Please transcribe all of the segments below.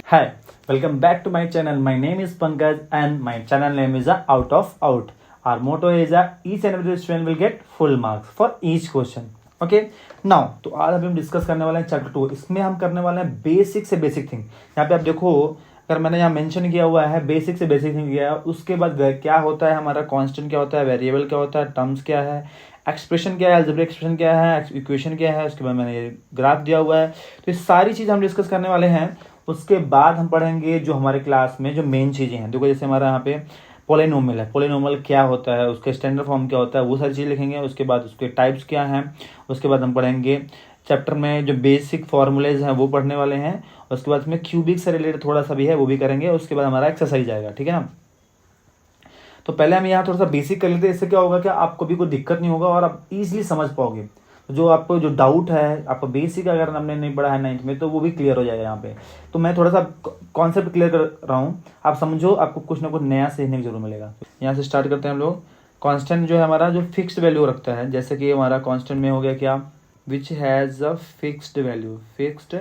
Hi, welcome back to my channel. My name is Pankaj and my channel name is Out of Out. Our motto is each and every student will get full marks for each question. Okay, now तो आज अभी हम discuss करने वाले हैं chapter 2। इसमें हम करने वाले हैं बेसिक से बेसिक थिंग। यहाँ पे आप देखो, अगर मैंने यहाँ मेंशन किया हुआ है बेसिक से बेसिक थिंग किया है, उसके बाद क्या होता है हमारा कांस्टेंट, क्या होता है वेरिएबल, क्या होता है टर्म्स, क्या है एक्सप्रेशन, क्या है अलजेब्रिक एक्सप्रेशन, क्या है इक्वेशन, क्या है, उसके बाद मैंने ये ग्राफ दिया हुआ है। तो ये सारी चीज़ हम डिस्कस करने वाले हैं। उसके बाद हम पढ़ेंगे जो हमारे क्लास में जो मेन चीज़ें हैं। देखो जैसे हमारा यहाँ पे पॉलिनोमियल है, पॉलिनोमियल क्या होता है, उसके स्टैंडर्ड फॉर्म क्या होता है, वो सारी चीज़ लिखेंगे। उसके बाद उसके टाइप्स क्या हैं। उसके बाद हम पढ़ेंगे चैप्टर में जो बेसिक फॉर्मूलेज हैं वो पढ़ने वाले हैं। उसके बाद इसमें क्यूबिक से रिलेटेड थोड़ा सा भी है वो भी करेंगे। उसके बाद हमारा एक्सरसाइज आएगा, ठीक है ना। तो पहले हम यहाँ थोड़ा सा बेसिक कर लेते हैं। इससे क्या होगा कि आपको भी कोई दिक्कत नहीं होगा और आप इजीली समझ पाओगे। जो आपको जो डाउट है, आपका बेसिक अगर हमने नहीं पढ़ा है 9th में, तो वो भी क्लियर हो जाएगा यहाँ पे। तो मैं थोड़ा सा कॉन्सेप्ट क्लियर कर रहा हूँ, आप समझो, आपको कुछ ना कुछ नया सीखने की जरूर मिलेगा। यहाँ से स्टार्ट करते हैं हम लोग। कांस्टेंट जो है हमारा जो फिक्स्ड वैल्यू रखता है, जैसे कि हमारा कांस्टेंट में हो गया क्या, which has a fixed value, fixed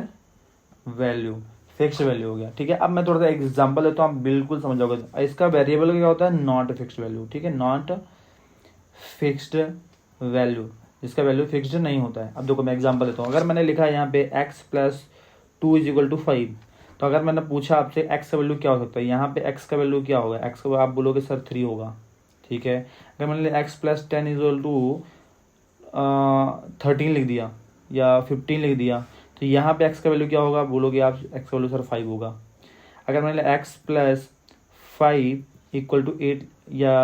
value हो गया, ठीक है। अब मैं थोड़ा सा एग्जांपल देता हूँ, आप बिल्कुल समझ जाओगे। इसका वेरिएबल क्या होता है, नॉट फिक्स्ड वैल्यू, ठीक है, नॉट फिक्स्ड वैल्यू, जिसका वैल्यू फिक्स्ड नहीं होता है। अब देखो मैं एग्जांपल देता हूँ। अगर मैंने लिखा है यहाँ पे x + 2 = 5, तो अगर मैंने पूछा आपसे x का वैल्यू क्या हो सकता है, यहाँ पे x का वैल्यू क्या होगा, x का आप बोलोगे सर 3 होगा, ठीक है। अगर मैंने x + 10 = 13 लिख दिया या 15 लिख दिया, तो यहाँ पे x का वैल्यू क्या होगा, बोलोगे आप x का वैल्यू सर 5 होगा। अगर मैंने x + 5 = 8 या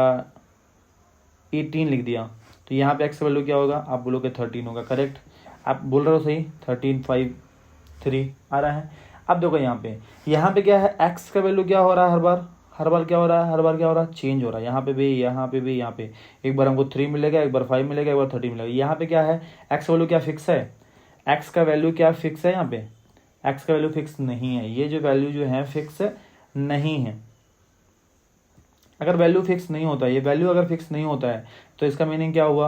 18 लिख दिया, तो यहाँ पे x का वैल्यू क्या होगा, आप बोलोगे 13 होगा। करेक्ट, आप बोल रहे हो सही, 13 5 3 आ रहा है। अब देखो यहाँ पे क्या है, x का वैल्यू क्या हो रहा है, हर बार क्या हो रहा है, चेंज हो रहा है। यहाँ पे भी, यहाँ पे भी, यहाँ पे एक बार हमको 3 मिलेगा, एक बार 5 मिलेगा, एक बार 13 मिलेगा। यहाँ पे क्या है, x वैल्यू क्या फिक्स है, x का वैल्यू क्या फिक्स है, यहाँ पे x का वैल्यू फिक्स नहीं है। ये जो वैल्यू जो है फिक्स नहीं है। अगर वैल्यू फिक्स नहीं होता है, ये वैल्यू अगर फिक्स नहीं होता है, तो इसका मीनिंग क्या हुआ,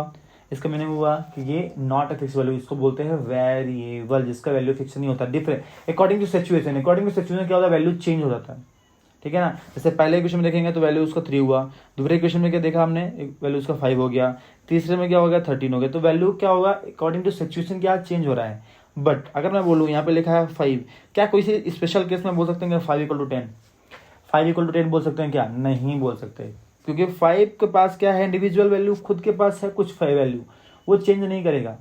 इसका मीनिंग हुआ कि ये नॉट अ फिक्स वैल्यू, इसको बोलते हैं वेरिएबल, जिसका वैल्यू फिक्स नहीं होता। डिफरेंट अकॉर्डिंग टू सिचुएशन क्या होता है, वैल्यू चेंज हो जाता है, ठीक है ना। जैसे पहले क्वेश्चन में देखेंगे तो वैल्यू उसका 3 हुआ, दूसरे क्वेश्चन में क्या देखा हमने, वैल्यू उसका 5 हो गया, तीसरे में क्या हो गया 13 हो गया। तो वैल्यू क्या होगा, अकॉर्डिंग टू सिचुएशन क्या चेंज हो रहा है। बट अगर मैं बोलूँ यहाँ पे लिखा है 5, क्या कोई सी स्पेशल केस में बोल सकते हैं 5 = 10, 5 = 10 बोल सकते हैं क्या, नहीं बोल सकते, क्योंकि 5 के पास क्या है, इंडिविजुअल वैल्यू खुद के पास है कुछ 5 वैल्यू, वो चेंज नहीं करेगा,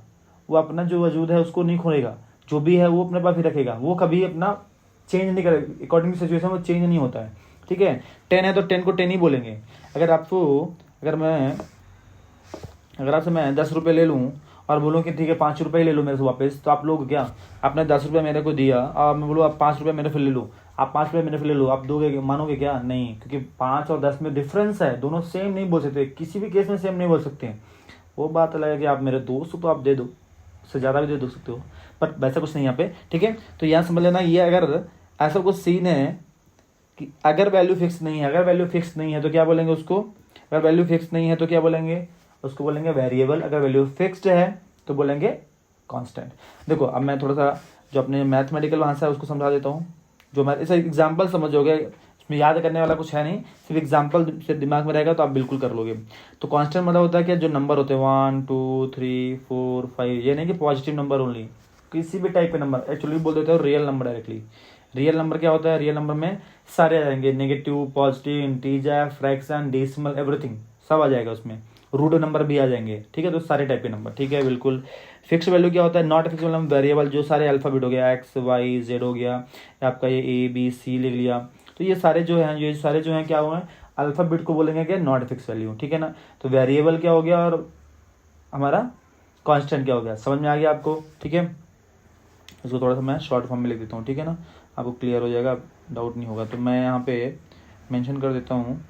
वो अपना जो वजूद है उसको नहीं खोलेगा, जो भी है वो अपने पास ही रखेगा, वो कभी अपना चेंज नहीं करेगा। अकॉर्डिंग टू सिचुएशन वो चेंज नहीं होता है, ठीक है। 10 है तो 10 को 10 ही बोलेंगे। अगर आपसे मैं 10 रुपये ले लूँ और बोलूँ कि ठीक है 5 रुपये ही ले लो मेरे से वापस, तो आप लोग क्या, आपने 10 रुपये मेरे को दिया और मैं बोलूँ आप 5 रुपये मेरे से ले लो, आप 5 रुपये मेरे से ले लो, आप दोगे, मानोगे क्या, नहीं, क्योंकि 5 और 10 में डिफरेंस है, दोनों सेम नहीं बोल सकते, किसी भी केस में सेम नहीं बोल सकते। वो बात अलग है कि आप मेरे दोस्त हो तो आप दे दो, उससे ज़्यादा भी दे सकते हो, बट वैसा कुछ नहीं यहाँ पे, ठीक है। तो यहाँ समझ लेना, ये अगर ऐसा कुछ सीन है कि अगर वैल्यू फिक्स नहीं है, तो क्या बोलेंगे उसको, अगर वैल्यू फिक्स नहीं है तो क्या बोलेंगे, उसको बोलेंगे वेरिएबल। अगर वैल्यू फिक्स्ड है तो बोलेंगे कांस्टेंट। देखो अब मैं थोड़ा सा जो अपने मैथमेटिकल भाषा है उसको समझा देता हूँ। जो मैं इसे एग्जाम्पल समझोगे, इसमें याद करने वाला कुछ है नहीं, सिर्फ एग्जाम्पल से दिमाग में रहेगा तो आप बिल्कुल कर लोगे। तो कांस्टेंट मतलब होता है कि जो नंबर होते हैं 1 2 3 4 5, ये नहीं कि पॉजिटिव नंबर ओनली, किसी भी टाइप के नंबर, एक्चुअली बोल देते हो real number directly. Real number क्या होता है, रियल नंबर में सारे आ जाएंगे, negative, positive, integer, fraction, decimal, everything सब आ जाएगा उसमें, रूट नंबर भी आ जाएंगे, ठीक है। तो सारे टाइप के नंबर, ठीक है, बिल्कुल। फिक्स वैल्यू क्या होता है, नॉट फिक्स मतलब वेरिएबल, जो सारे अल्फाबेट हो गया, एक्स वाई जेड हो गया, आपका ये ए बी सी लिख लिया, तो ये सारे जो हैं क्या हुए, अल्फाबेट को बोलेंगे क्या, नॉट फिक्स वैल्यू, ठीक है ना। तो वेरिएबल क्या हो गया और हमारा कांस्टेंट क्या हो गया, समझ में आ गया आपको, ठीक है। इसको थोड़ा सा मैं शॉर्ट फॉर्म में लिख देता हूँ, ठीक है ना, आपको क्लियर हो जाएगा, डाउट नहीं होगा। तो मैं यहाँ पे मेंशन कर देता हूँ,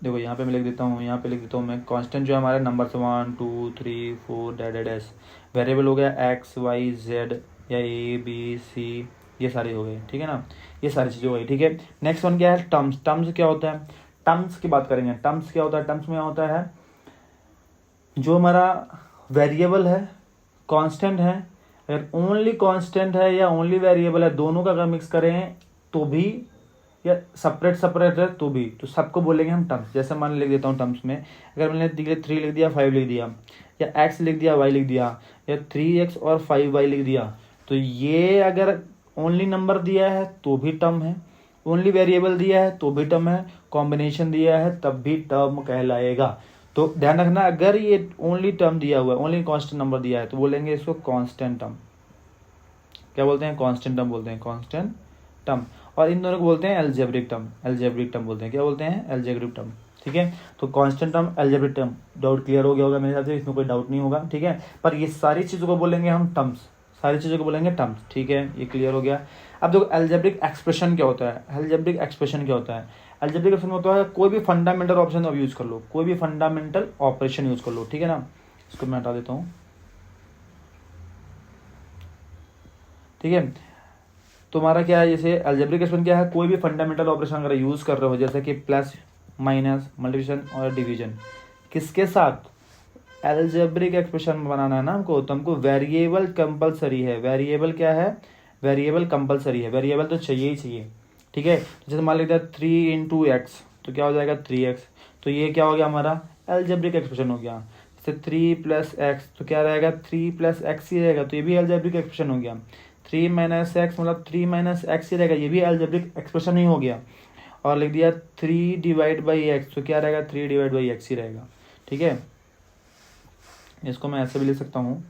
देखो यहाँ पे मैं लिख देता हूँ, मैं कांस्टेंट जो है हमारे नंबर से 1 2 3 4 डैश, वेरिएबल हो गया एक्स वाई जेड या ए बी सी, ये सारे हो गए, ठीक है ना, ये सारी चीज़ें हो गई, ठीक है। नेक्स्ट वन क्या है, टर्म्स क्या होता है, टर्म्स की बात करेंगे। टर्म्स क्या होता है, टर्म्स में होता है जो हमारा वेरिएबल है, कांस्टेंट है, अगर ओनली कांस्टेंट है या ओनली वेरिएबल है, दोनों का अगर मिक्स करें तो भी, या सेपरेट सेपरेट है तो भी, तो सबको बोलेंगे हम टर्म्स। जैसे मान लिख देता हूँ टर्म्स में, अगर मैंने 3 लिख दिया, 5 लिख दिया, या x लिख दिया, y लिख दिया, या 3x और 5y लिख दिया, तो ये अगर ओनली नंबर दिया है तो भी टर्म है, ओनली वेरिएबल दिया है तो भी टर्म है, कॉम्बिनेशन दिया है तब भी टर्म कहलाएगा। तो ध्यान रखना, अगर ये ओनली टर्म दिया हुआ है, ओनली कांस्टेंट नंबर दिया है, तो बोलेंगे इसको कांस्टेंट टर्म। क्या बोलते हैं? कांस्टेंट टर्म बोलते हैं, कांस्टेंट टर्म। और इन दोनों को बोलते हैं एल्जेब्रिक टर्म, एल्जेब्रिक टर्म बोलते हैं। क्या बोलते हैं? Algebraic term. ठीक है, तो constant term, algebraic term, doubt clear हो गया होगा मेरे हिसाब से, इसमें कोई डाउट नहीं होगा। ठीक है, पर ये सारी चीज़ों को बोलेंगे हम टर्म्स, सारी चीज़ों को बोलेंगे टर्म्स। ठीक है, ये क्लियर हो गया। अब देखो एल्जेब्रिक एक्सप्रेशन क्या होता है, एल्जेब्रिक एक्सप्रेशन क्या होता है? एल्जेब्रिक एक्सप्रेशन होता है कोई भी फंडामेंटल ऑपरेशन अब यूज कर लो, कोई भी फंडामेंटल ऑपरेशन यूज कर लो। ठीक है ना, इसको मैं हटा देता हूँ। ठीक है, तुम्हारा क्या है, जैसे अलजेब्रिक एक्सप्रेशन क्या है, कोई भी फंडामेंटल ऑपरेशन अगर यूज कर रहे हो, जैसे कि प्लस, माइनस, मल्टीप्लिकेशन और डिवीजन, किसके साथ? अलजेब्रिक एक्सप्रेशन बनाना है ना हमको, तो हमको वेरिएबल कंपलसरी है। वेरिएबल क्या है? वेरिएबल कंपलसरी है, वेरिएबल तो चाहिए ही चाहिए। ठीक है, जैसे मान लीजिए 3 × x, तो क्या हो जाएगा 3x, तो ये क्या हो गया हमारा? अलजेब्रिक एक्सप्रेशन हो गया। जैसे 3 + x, तो क्या रहेगा? 3 + x ही रहेगा, तो ये भी अलजेब्रिक एक्सप्रेशन हो गया। 3 - x मतलब 3 - x ही रहेगा, ये भी अलजेब्रिक एक्सप्रेशन ही हो गया। और लिख दिया 3/x, तो क्या रहेगा? 3/x ही रहेगा। ठीक है, इसको मैं ऐसे भी लिख सकता हूँ,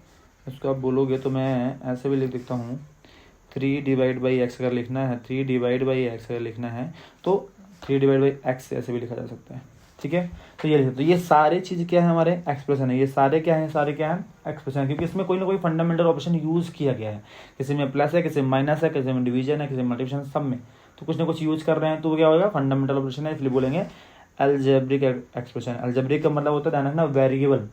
इसको आप बोलोगे तो मैं ऐसे भी लिख देता हूँ, 3/x अगर लिखना है, 3/x अगर लिखना है तो 3/x ऐसे भी लिखा जा सकता है। ठीक है, तो ये लिख, तो ये सारे चीज़ क्या है? हमारे एक्सप्रेशन है। ये सारे क्या है? सारे क्या है? एक्सप्रेशन है, क्योंकि इसमें कोई ना कोई फंडामेंटल ऑपरेशन यूज़ किया गया है। किसी में प्लस है, किसी में माइनस है, किसी में डिवीजन है, किसी में मल्टीप्लिकेशन, सब में तो कुछ ना कुछ यूज़ कर रहे हैं, तो क्या होगा? फंडामेंटल ऑपरेशन है, इसलिए बोलेंगे अलजेब्रिक एक्सप्रेशन। अलजेब्रिक का मतलब होता है, ध्यान रखना, वेरिएबल।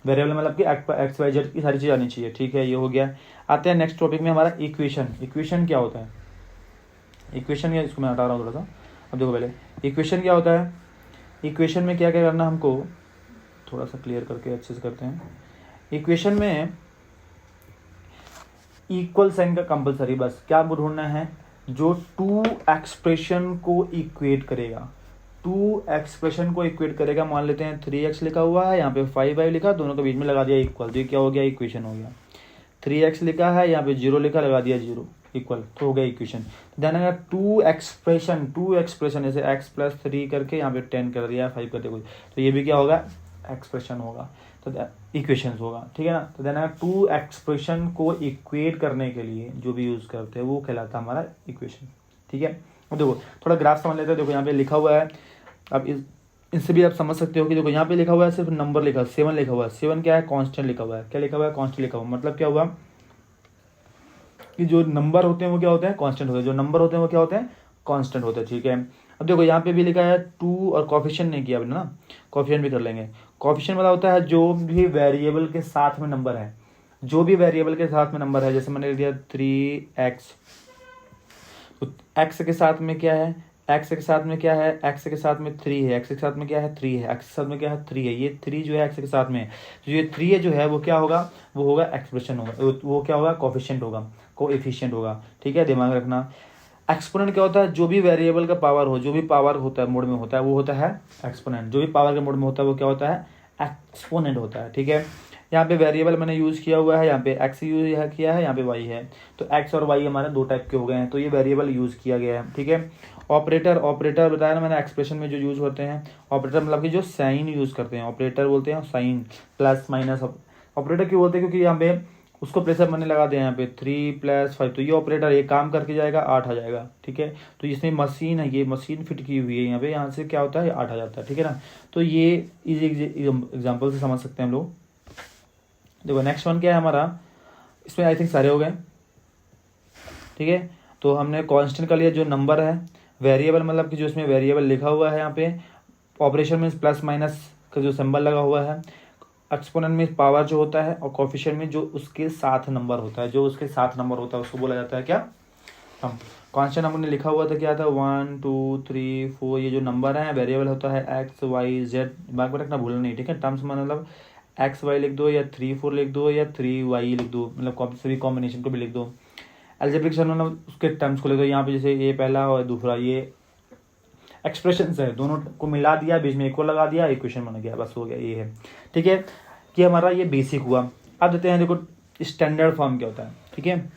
वेरिएबल मतलब कि एक्स वाई जेड की सारी चीज़ आनी चाहिए। ठीक है, ये हो गया। आते हैं नेक्स्ट टॉपिक में हमारा इक्वेशन। इक्वेशन क्या होता है? इक्वेशन, या इसको मैं हटा रहा हूँ थोड़ा सा। अब देखो पहले इक्वेशन क्या होता है। इक्वेशन में क्या क्या करना हमको, थोड़ा सा क्लियर करके अच्छे से करते हैं। इक्वेशन में इक्वल साइन का कंपलसरी, बस क्या ढूंढना है? जो टू एक्सप्रेशन को इक्वेट करेगा, टू एक्सप्रेशन को इक्वेट करेगा। मान लेते हैं 3x लिखा हुआ है, यहाँ पे 5y लिखा, दोनों के बीच में लगा दिया इक्वल, तो ये क्या हो गया? इक्वेशन हो गया। 3x लिखा है, यहाँ पे 0 लिखा, लगा दिया 0 इक्वल, तो हो गया इक्वेशन। ध्यान रखना, टू एक्सप्रेशन जैसे x + 3 करके यहाँ पे 10 कर दिया, 5 कर दिया कुछ, तो ये भी क्या होगा? एक्सप्रेशन होगा, तो इक्वेशन होगा। ठीक है ना, तो ध्यान रखना, टू एक्सप्रेशन को इक्वेट करने के लिए जो भी यूज करते हैं वो कहलाता है हमारा इक्वेशन। ठीक है, अब देखो थोड़ा ग्राफ समझ लेते हैं। देखो यहाँ पे लिखा हुआ है, अब इससे भी आप समझ सकते हो कि देखो यहाँ पे लिखा हुआ है, सिर्फ नंबर लिखा है, 7 लिखा हुआ है। 7 क्या है? कांस्टेंट लिखा हुआ है। क्या लिखा हुआ है? कांस्टेंट लिखा हुआ है। मतलब क्या हुआ कि जो नंबर होते हैं वो क्या होते हैं? कांस्टेंट होते हैं। जो नंबर होते हैं वो क्या होते हैं? कांस्टेंट होते हैं। ठीक है, अब देखो यहाँ पे भी लिखा है 2, और कॉफिशिएंट नहीं किया आपने ना, कॉफिशिएंट भी कर लेंगे। कॉफिशिएंट मतलब होता है जो भी वेरिएबल के साथ में नंबर है, जो भी वेरिएबल के साथ में नंबर है। जैसे मैंने लिख दिया 3x, तो x के साथ में क्या है? x के साथ में क्या है? x के साथ में 3 है, x के साथ में क्या है? 3 है, x के साथ में क्या है? 3 है। ये 3 जो है x के साथ में, तो ये 3 है जो है वो क्या होगा? वो होगा एक्सप्रेशन होगा, वो क्या होगा? कोफिशिएंट होगा, कोएफिशिएंट होगा। ठीक है, दिमाग रखना। एक्सपोनेंट क्या होता है? जो भी वेरिएबल का पावर हो, जो भी पावर होता है मोड में होता है, वो होता है एक्सपोनेंट। जो भी पावर के मोड में होता है वो क्या होता है? एक्सपोनेंट होता है। ठीक है, यहाँ पे वेरिएबल मैंने यूज़ किया हुआ है, यहाँ पे x यूज किया है, यहाँ पे y है, तो x और y हमारे दो टाइप के हो गए हैं, तो ये वेरिएबल यूज़ किया गया है। ठीक है, ऑपरेटर, ऑपरेटर बताया ना मैंने, एक्सप्रेशन में जो यूज़ होते हैं ऑपरेटर, मतलब कि जो साइन यूज़ करते हैं, ऑपरेटर बोलते हैं साइन, प्लस माइनस। ऑपरेटर क्यों बोलते हैं? क्योंकि यहाँ पे उसको प्रेशर मैंने लगा दिया यहाँ पे 3 + 5, तो ये ऑपरेटर ये काम करके जाएगा, 8 आ जाएगा। ठीक है, तो इसमें मशीन है, ये मशीन फिट की हुई है यहाँ पे, यहाँ से क्या होता है? 8 आ जाता है। ठीक है ना, तो ये इजी एग्जाम्पल से समझ सकते हैं हम लोग। देखो नेक्स्ट वन क्या है हमारा, इसमें आई थिंक सारे हो गए। ठीक है, तो हमने कांस्टेंट का लिया, जो नंबर है। वेरिएबल मतलब कि जो इसमें वेरिएबल लिखा हुआ है यहाँ पे। ऑपरेशन में प्लस माइनस का जो सिंबल लगा हुआ है। एक्सपोनेंट में पावर जो होता है, और कोफिशिएंट में जो उसके साथ नंबर होता है, जो उसके साथ नंबर होता है उसको बोला जाता है क्या? हम कांस्टेंट हमने लिखा हुआ था क्या था? 1 2 3 4, ये जो नंबर है वेरिएबल होता है x y z, दिमाग में रखना भूलना नहीं। ठीक है, टर्म्स मतलब एक्स वाई लिख दो या 3 4 लिख दो या 3y लिख दो, मतलब सभी कॉम्बिनेशन को भी लिख दो। एल्जेब्रिक सम मतलब उसके टर्म्स को लिख दो। यहाँ पे जैसे ये पहला और दूसरा ये एक्सप्रेशन है, दोनों को मिला दिया, बीच में एक को लगा दिया, इक्वेशन बन गया, बस हो गया, ये है। ठीक है, कि हमारा ये बेसिक हुआ। अब देते हैं देखो स्टैंडर्ड फॉर्म क्या होता है। ठीक है,